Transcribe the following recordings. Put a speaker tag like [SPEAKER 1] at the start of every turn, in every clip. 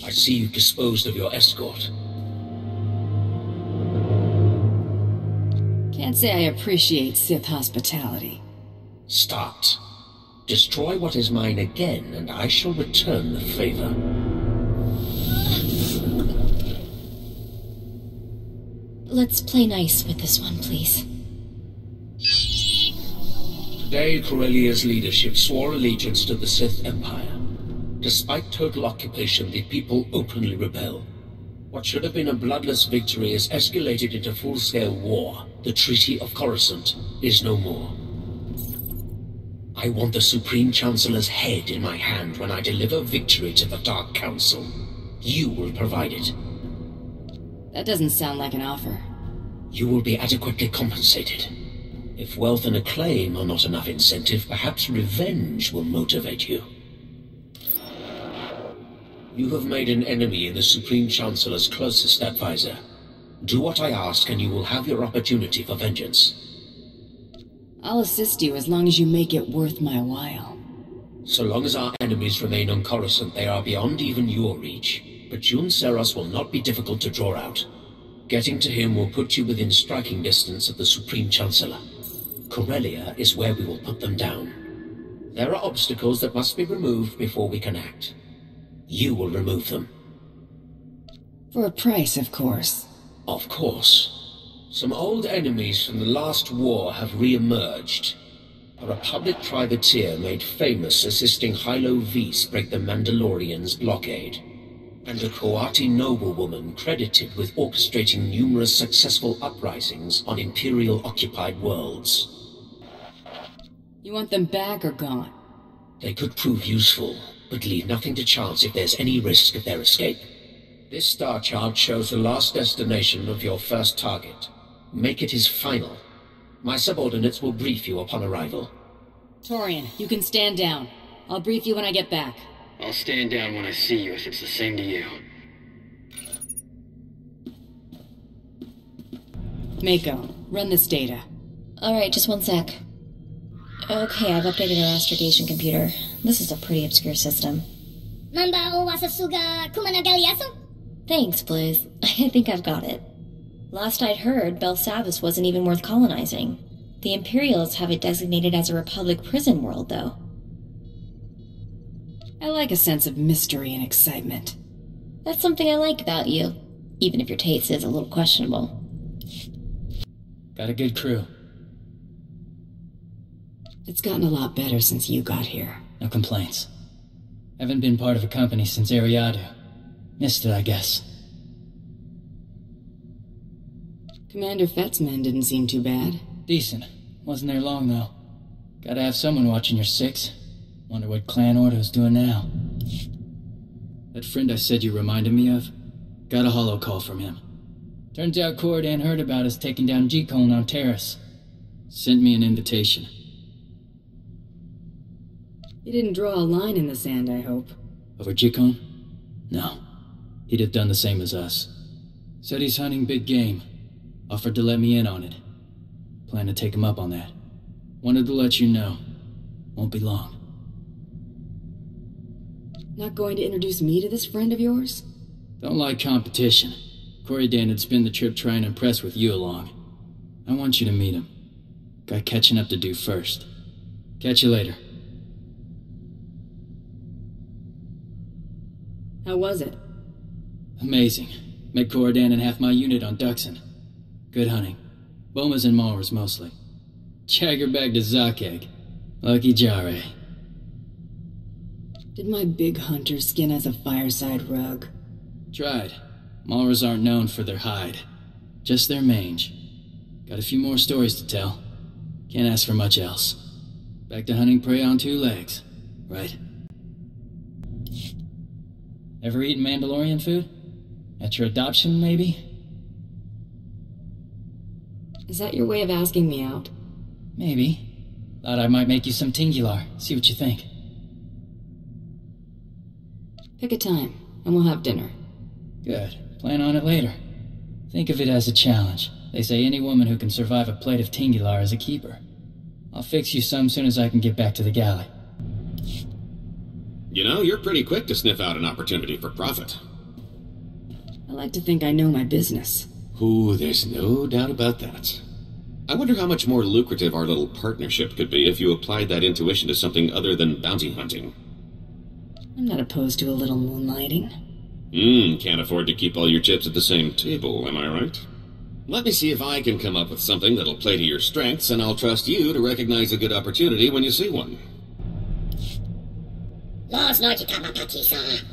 [SPEAKER 1] I see you've disposed of your escort.
[SPEAKER 2] Can't say I appreciate Sith hospitality.
[SPEAKER 1] Start. Destroy what is mine again, and I shall return the favor.
[SPEAKER 3] Let's play nice with this one, please.
[SPEAKER 1] Today, Corellia's leadership swore allegiance to the Sith Empire. Despite total occupation, the people openly rebel. What should have been a bloodless victory has escalated into full-scale war. The Treaty of Coruscant is no more. I want the Supreme Chancellor's head in my hand when I deliver victory to the Dark Council. You will provide it.
[SPEAKER 2] That doesn't sound like an offer.
[SPEAKER 1] You will be adequately compensated. If wealth and acclaim are not enough incentive, perhaps revenge will motivate you. You have made an enemy in the Supreme Chancellor's closest advisor. Do what I ask and you will have your opportunity for vengeance.
[SPEAKER 2] I'll assist you as long as you make it worth my while.
[SPEAKER 1] So long as our enemies remain on Coruscant, they are beyond even your reach. But Jun Seros will not be difficult to draw out. Getting to him will put you within striking distance of the Supreme Chancellor. Corellia is where we will put them down. There are obstacles that must be removed before we can act. You will remove them.
[SPEAKER 2] For a price, of course.
[SPEAKER 1] Of course. Some old enemies from the last war have re-emerged. A Republic privateer made famous assisting Hylo Vise break the Mandalorians' blockade. And a Coati noblewoman credited with orchestrating numerous successful uprisings on Imperial-occupied worlds.
[SPEAKER 2] You want them back or gone?
[SPEAKER 1] They could prove useful, but leave nothing to chance if there's any risk of their escape. This star chart shows the last destination of your first target. Make it his final. My subordinates will brief you upon arrival.
[SPEAKER 2] Torian, you can stand down. I'll brief you when I get back.
[SPEAKER 4] I'll stand down when I see you if it's the same to you.
[SPEAKER 2] Mako, run this data.
[SPEAKER 3] Alright, just one sec. Okay, I've updated our astrogation computer. This is a pretty obscure system. Thanks, Blizz. I think I've got it. Last I'd heard, Belsavis wasn't even worth colonizing. The Imperials have it designated as a Republic prison world, though.
[SPEAKER 2] I like a sense of mystery and excitement.
[SPEAKER 3] That's something I like about you, even if your taste is a little questionable.
[SPEAKER 4] Got a good crew.
[SPEAKER 2] It's gotten a lot better since you got here.
[SPEAKER 4] No complaints. Haven't been part of a company since Ariadu. Missed it, I guess.
[SPEAKER 2] Commander Fett's men didn't seem too bad.
[SPEAKER 4] Decent. Wasn't there long, though. Gotta have someone watching your six. Wonder what Clan Ordo's doing now. That friend I said you reminded me of? Got a holo call from him. Turns out Corridan heard about us taking down G-Colon on Terrace. Sent me an invitation.
[SPEAKER 2] You didn't draw a line in the sand, I hope.
[SPEAKER 4] Over G-Colon? No. He'd have done the same as us. Said he's hunting big game. Offered to let me in on it. Plan to take him up on that. Wanted to let you know. Won't be long.
[SPEAKER 2] Not going to introduce me to this friend of yours?
[SPEAKER 4] Don't like competition. Corridan would spend the trip trying to impress with you along. I want you to meet him. Got catching up to do first. Catch you later.
[SPEAKER 2] How was it?
[SPEAKER 4] Amazing. Met Corridan and half my unit on Duxon. Good hunting. Bomas and Maulers mostly. Jagger bagged a Zakeg. Lucky Jare.
[SPEAKER 2] Did my big hunter skin as a fireside rug?
[SPEAKER 4] Tried. Maulers aren't known for their hide. Just their mange. Got a few more stories to tell. Can't ask for much else. Back to hunting prey on two legs. Right. Ever eaten Mandalorian food? At your adoption, maybe?
[SPEAKER 2] Is that your way of asking me out?
[SPEAKER 4] Maybe. Thought I might make you some Tingular. See what you think.
[SPEAKER 2] Pick a time, and we'll have dinner.
[SPEAKER 4] Good. Plan on it later. Think of it as a challenge. They say any woman who can survive a plate of Tingular is a keeper. I'll fix you some soon as I can get back to the galley.
[SPEAKER 5] You know, you're pretty quick to sniff out an opportunity for profit.
[SPEAKER 2] I like to think I know my business.
[SPEAKER 5] Ooh, there's no doubt about that. I wonder how much more lucrative our little partnership could be if you applied that intuition to something other than bounty hunting.
[SPEAKER 2] I'm not opposed to a little moonlighting.
[SPEAKER 5] Can't afford to keep all your chips at the same table, am I right? Let me see if I can come up with something that'll play to your strengths, and I'll trust you to recognize a good opportunity when you see one.
[SPEAKER 6] Last night, Kamakaki-san.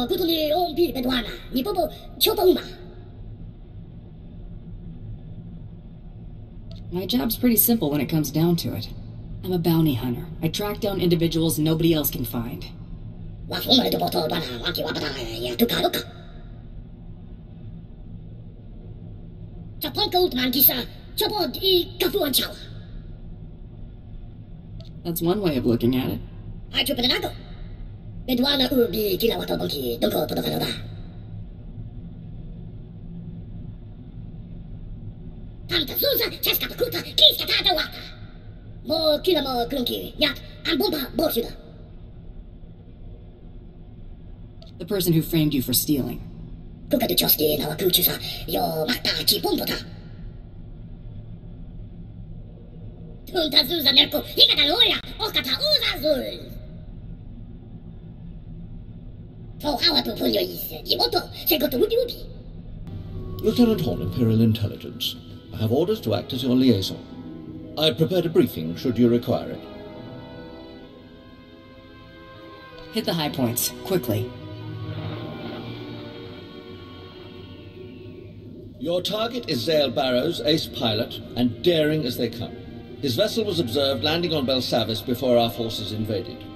[SPEAKER 6] Good ni on pi bedwana. Ni bobo chopoma.
[SPEAKER 2] My job's pretty simple when it comes down to it. I'm a bounty hunter. I track down individuals nobody else can find.
[SPEAKER 6] Wafumare de boto bana wanki wabada ya tukaruka. Chapon Goldman kisa. Chapod I kafuan chawa.
[SPEAKER 2] That's one way of looking at it.
[SPEAKER 6] I chupa nago. Bedwana ubi kilawato bonki doko podokanoda. Tanta Susa, Cheska Pakuta, Kiska Tata Wata. Mo kila mo klunki, yak, and bomba borsuda.
[SPEAKER 2] The person who framed you for stealing.
[SPEAKER 6] Kuka de choski na wakuchusa, yo makta chi bombota. Tunta Susa nerko, hikata loya, okata uza zul. So how to pull your is, Yimoto, Segoto Ubi Ubi.
[SPEAKER 7] Lieutenant Hall, Imperial Intelligence. I have orders to act as your liaison. I prepared a briefing should you require it.
[SPEAKER 2] Hit the high points, quickly.
[SPEAKER 7] Your target is Zale Barrows, ace pilot, and daring as they come. His vessel was observed landing on Belsavis before our forces invaded.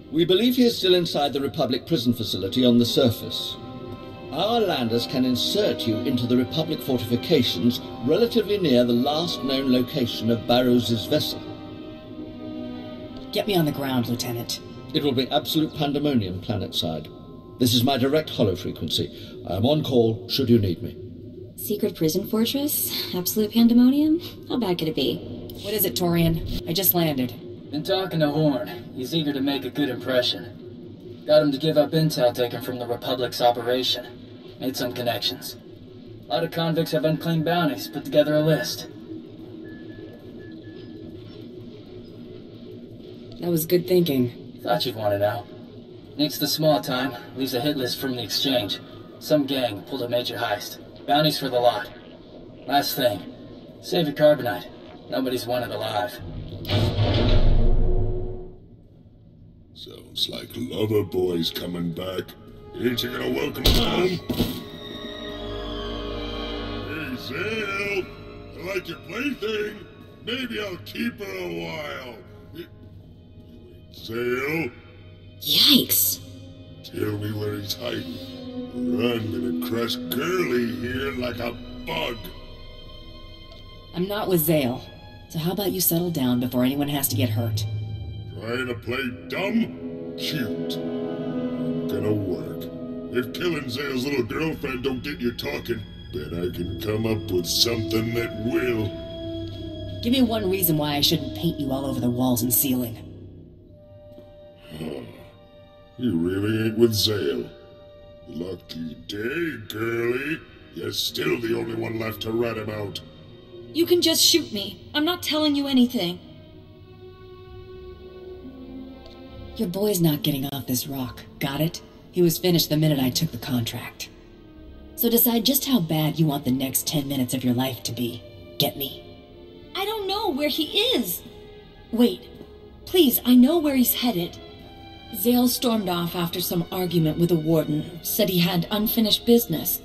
[SPEAKER 7] We believe he is still inside the Republic prison facility on the surface. Our landers can insert you into the Republic fortifications relatively near the last known location of Barrows' vessel.
[SPEAKER 2] Get me on the ground, Lieutenant.
[SPEAKER 7] It will be absolute pandemonium planetside. This is my direct hollow frequency. I am on call should you need me.
[SPEAKER 3] Secret prison fortress? Absolute pandemonium? How bad could it be?
[SPEAKER 2] What is it, Torian? I just landed.
[SPEAKER 4] Been talking to Horn. He's eager to make a good impression. Got him to give up intel taken from the Republic's operation. Made some connections. A lot of convicts have unclaimed bounties. Put together a list.
[SPEAKER 2] That was good thinking.
[SPEAKER 4] Thought you'd want to know. Nick's the small time. Leaves a hit list from the exchange. Some gang pulled a major heist. Bounties for the lot. Last thing. Save your carbonite. Nobody's wanted alive.
[SPEAKER 8] Sounds like Loverboy's coming back. Ain't you gonna welcome him home? Hey, Zale! I like your plaything. Maybe I'll keep her a while. You ain't Zale?
[SPEAKER 3] Yikes.
[SPEAKER 8] Tell me where he's hiding, or I'm gonna crush Curly here like a bug.
[SPEAKER 2] I'm not with Zale. So how about you settle down before anyone has to get hurt?
[SPEAKER 8] Trying to play dumb? Cute. Gonna work. If killing Zale's little girlfriend don't get you talking, bet I can come up with something that will.
[SPEAKER 2] Give me one reason why I shouldn't paint you all over the walls and ceiling.
[SPEAKER 8] You really ain't with Zale. Lucky day, Curly. You're still the only one left to rat him out.
[SPEAKER 9] You can just shoot me. I'm not telling you anything.
[SPEAKER 2] Your boy's not getting off this rock, got it? He was finished the minute I took the contract. So decide just how bad you want the next 10 minutes of your life to be. Get me?
[SPEAKER 9] I don't know where he is. Wait. Please, I know where he's headed. Zale stormed off after some argument with a warden. Said he had unfinished business.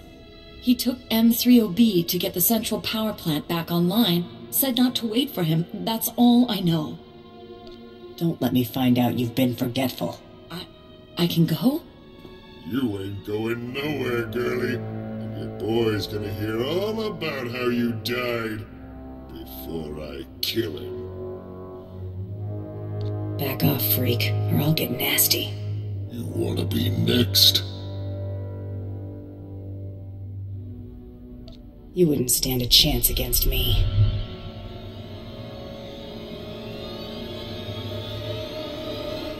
[SPEAKER 9] He took M30B to get the central power plant back online. Said not to wait for him. That's all I know.
[SPEAKER 2] Don't let me find out you've been forgetful.
[SPEAKER 9] I can go?
[SPEAKER 8] You ain't going nowhere, girlie. And your boy's gonna hear all about how you died before I kill him.
[SPEAKER 2] Back off, freak, or I'll get nasty.
[SPEAKER 8] You wanna be next?
[SPEAKER 2] You wouldn't stand a chance against me.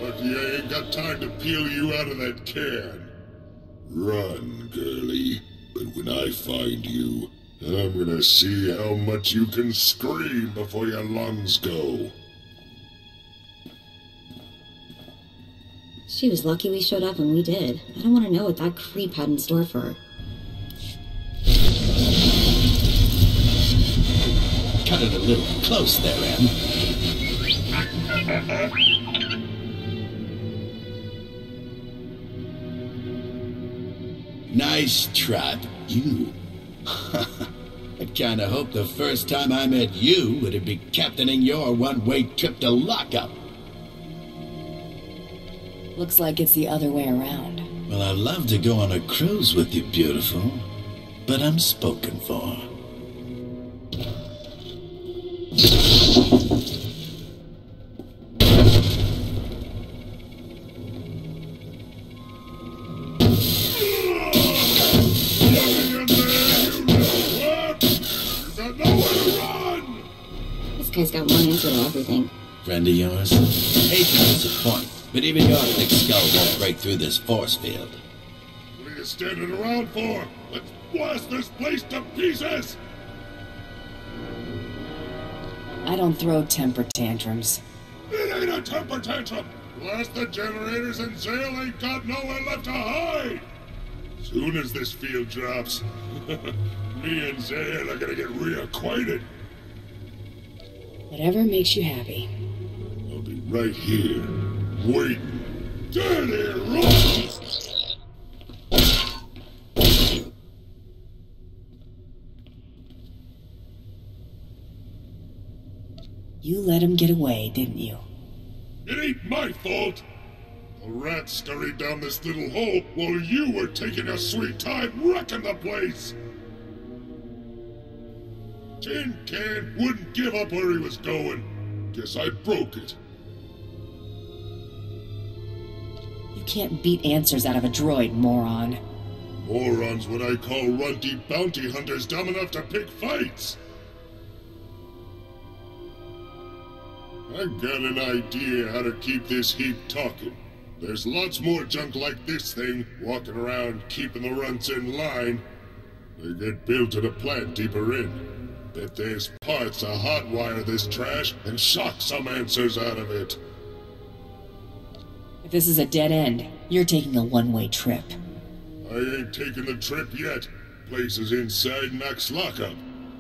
[SPEAKER 8] Look lucky I ain't got time to peel you out of that can. Run, girlie. But when I find you, I'm gonna see how much you can scream before your lungs go.
[SPEAKER 3] She was lucky we showed up when we did. I don't want to know what that creep had in store for her.
[SPEAKER 10] Cut it a little close there, Em. Nice try, but you. I'd kinda hoped the first time I met you would have been captaining your one-way trip to lockup.
[SPEAKER 2] Looks like it's the other way around.
[SPEAKER 10] Well, I'd love to go on a cruise with you, beautiful, but I'm spoken for.
[SPEAKER 3] This guy's got one answer to everything.
[SPEAKER 10] Friend of yours? Hate to disappoint, but even your thick skull won't break through this force field.
[SPEAKER 8] What are you standing around for? Let's blast this place to pieces!
[SPEAKER 2] I don't throw temper tantrums.
[SPEAKER 8] It ain't a temper tantrum! Blast the generators and Zale ain't got nowhere left to hide! Soon as this field drops, me and Zale are gonna get reacquainted.
[SPEAKER 2] Whatever makes you happy.
[SPEAKER 8] I'll be right here, waiting. Dirty rock!
[SPEAKER 2] You let him get away, didn't you?
[SPEAKER 8] It ain't my fault! A rat scurried down this little hole while you were taking a sweet time wrecking the place! Tin Can wouldn't give up where he was going. Guess I broke it.
[SPEAKER 2] You can't beat answers out of a droid, moron.
[SPEAKER 8] Morons what I call runty bounty hunters dumb enough to pick fights! I got an idea how to keep this heap talking. There's lots more junk like this thing walking around keeping the runts in line. They get built at a plant deeper in. Bet there's parts to hotwire this trash and shock some answers out of it.
[SPEAKER 2] If this is a dead end, you're taking a one-way trip.
[SPEAKER 8] I ain't taking the trip yet. Place is inside Max lockup.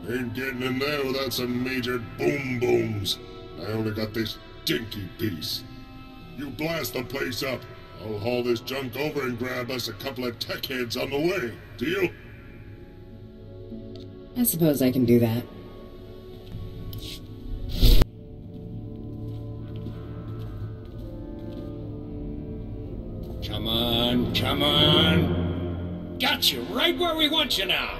[SPEAKER 8] Ain't getting in there without some major boom-booms. I only got this dinky piece. You blast the place up. I'll haul this junk over and grab us a couple of tech heads on the way. Deal?
[SPEAKER 2] I suppose I can do that.
[SPEAKER 1] Come on, come on. Got you right where we want you now.